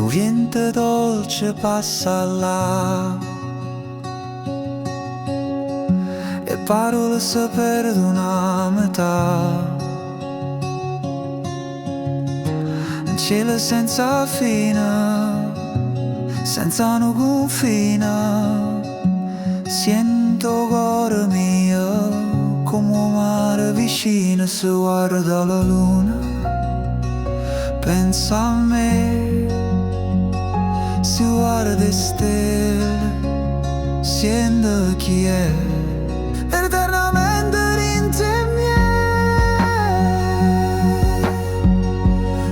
lo vento dolce passa là e parole si perdono a metà. Un cielo senza fine, senza un confine, sento cuore mio come un mare vicino. Se guarda la luna, pensa a me. Se guarda le stelle, sento chi è eternamente dentro me.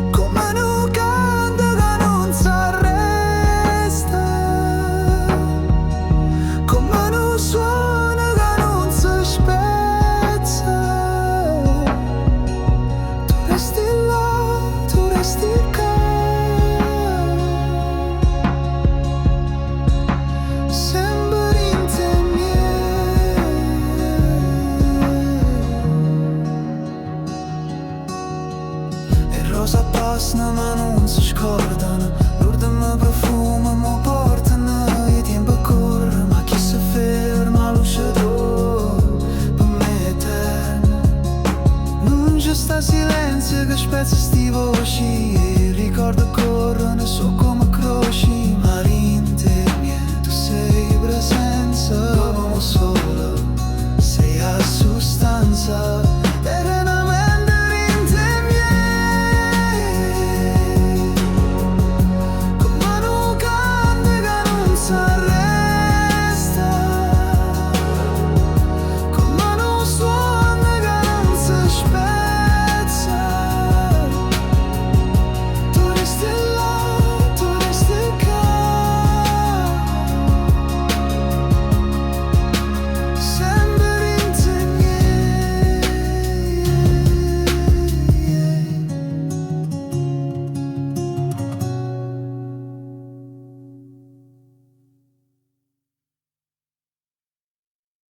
Come un canto che non s'arresta, come un suono che non si spezza. Tu resti là, tu resti qua, sempre in te e rosa passano ma non si scordano, l'ordine profumo mi portano. Il tempo corre ma chi si ferma lo scedò per me eterno. Non c'è sta silenzio che spezza sti voci, e il ricordo corre nel suo cuore.